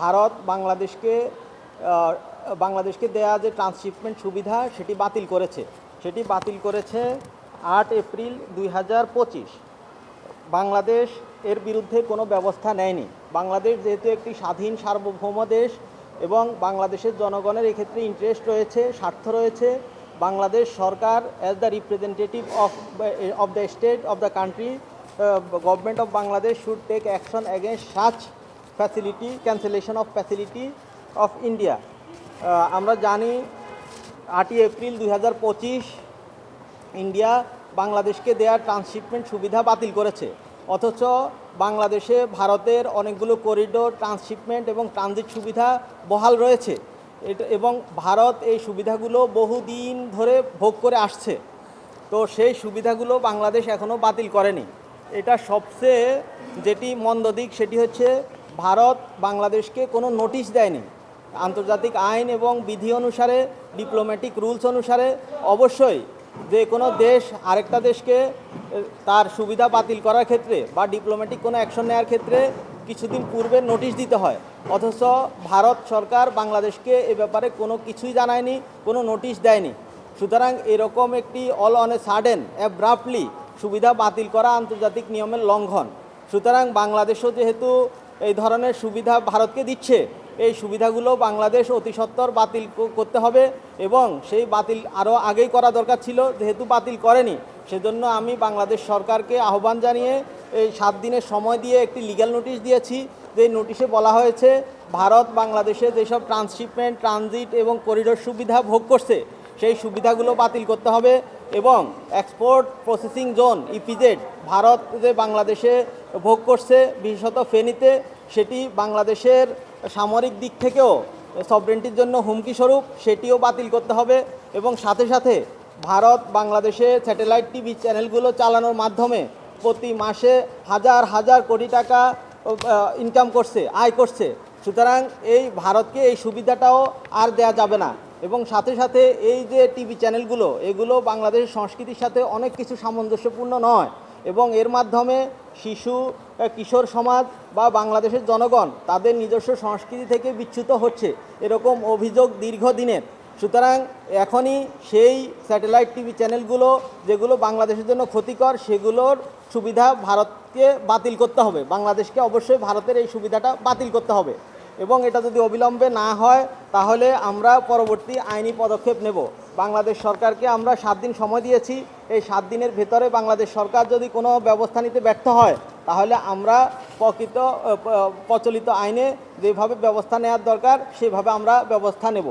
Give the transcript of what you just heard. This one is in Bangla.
ভারত বাংলাদেশকে দেয়া যে ট্রান্সশিপমেন্ট সুবিধা সেটি বাতিল করেছে 8 এপ্রিল 2025। বাংলাদেশ এর বিরুদ্ধে কোনো ব্যবস্থা নেয়নি। বাংলাদেশ যেহেতু একটি স্বাধীন সার্বভৌম দেশ এবং বাংলাদেশের জনগণের এক্ষেত্রে ইন্টারেস্ট রয়েছে, স্বার্থ রয়েছে, বাংলাদেশ সরকার as the representative of the state of the country, government of Bangladesh should take action against such facility, cancellation of facility of India. আমরা জানি 8 এপ্রিল 2025 ইন্ডিয়া বাংলাদেশকে দেওয়া ট্রান্সশিপমেন্ট সুবিধা বাতিল করেছে, অথচ বাংলাদেশে ভারতের অনেকগুলো করিডোর, ট্রান্সশিপমেন্ট এবং ট্রানজিট সুবিধা বহাল রয়েছে এবং ভারত এই সুবিধাগুলো বহুদিন ধরে ভোগ করে আসছে। তো সেই সুবিধাগুলো বাংলাদেশ এখনও বাতিল করেনি। এটা সবচেয়ে যেটি মন্দ দিক সেটি হচ্ছে ভারত বাংলাদেশকে কোনো নোটিশ দেয়নি। আন্তর্জাতিক আইন এবং বিধি অনুসারে, ডিপ্লোম্যাটিক রুলস অনুসারে অবশ্যই যে কোনো দেশ আরেকটা দেশকে তার সুবিধা বাতিল করার ক্ষেত্রে বা ডিপ্লোম্যাটিক কোনো অ্যাকশন নেওয়ার ক্ষেত্রে কিছুদিন পূর্বে নোটিশ দিতে হয়, অথচ ভারত সরকার বাংলাদেশকে এ ব্যাপারে কোনো কিছুই জানায়নি, কোনো নোটিশ দেয়নি। সুতরাং এরকম একটি all on a sudden abruptly সুবিধা বাতিল করা আন্তর্জাতিক নিয়মের লঙ্ঘন। সুতরাং বাংলাদেশও যেহেতু এই ধরনের সুবিধা ভারতকে দিচ্ছে, এই সুবিধাগুলো বাংলাদেশ অতি সত্বর বাতিল করতে হবে এবং সেই বাতিল আরও আগেই করা দরকার ছিল, যেহেতু বাতিল করেনি সেজন্য আমি বাংলাদেশ সরকারকে আহ্বান জানিয়ে এই 7 দিনের সময় দিয়ে একটি লিগ্যাল নোটিশ দিয়েছি। যে নোটিশে বলা হয়েছে ভারত বাংলাদেশে যেসব ট্রান্সশিপমেন্ট, ট্রানজিট এবং করিডোর সুবিধা ভোগ করছে সেই সুবিধাগুলো বাতিল করতে হবে এবং export processing zone EPZ Bharat যে বাংলাদেশে ভোগ করছে বিশেষত ফেনীতে, সেটি বাংলাদেশের সামরিক দিক থেকেও সভরেন্টির জন্য হুমকি স্বরূপ, সেটিও বাতিল করতে হবে এবং সাথে সাথে ভারত বাংলাদেশে স্যাটেলাইট টিভি চ্যানেলগুলো চালানোর মাধ্যমে প্রতি মাসে হাজার হাজার কোটি টাকা ইনকাম করছে, আয় করছে। সুতরাং এই ভারতকে এই সুবিধাটাও আর দেয়া যাবে না এবং সাথে সাথে এই যে টিভি চ্যানেলগুলো, এগুলো বাংলাদেশের সংস্কৃতির সাথে অনেক কিছু সামঞ্জস্যপূর্ণ নয় এবং এর মাধ্যমে শিশু, কিশোর সমাজ বা বাংলাদেশের জনগণ তাদের নিজস্ব সংস্কৃতি থেকে বিচ্যুত হচ্ছে, এরকম অভিযোগ দীর্ঘদিনের। সুতরাং এখনই সেই স্যাটেলাইট টিভি চ্যানেলগুলো যেগুলো বাংলাদেশের জন্য ক্ষতিকর সেগুলোর সুবিধা ভারতকে বাতিল করতে হবে, বাংলাদেশকে অবশ্যই ভারতের এই সুবিধাটা বাতিল করতে হবে এবং এটা যদি অবিলম্বে না হয় তাহলে আমরা পরবর্তী আইনি পদক্ষেপ নেব। বাংলাদেশ সরকারকে আমরা 7 দিন সময় দিয়েছি, এই 7 দিনের ভেতরে বাংলাদেশ সরকার যদি কোনো ব্যবস্থা নিতে ব্যর্থ হয় তাহলে আমরা প্রচলিত আইনে যেভাবে ব্যবস্থা নেওয়ার দরকার সেভাবে আমরা ব্যবস্থা নেব।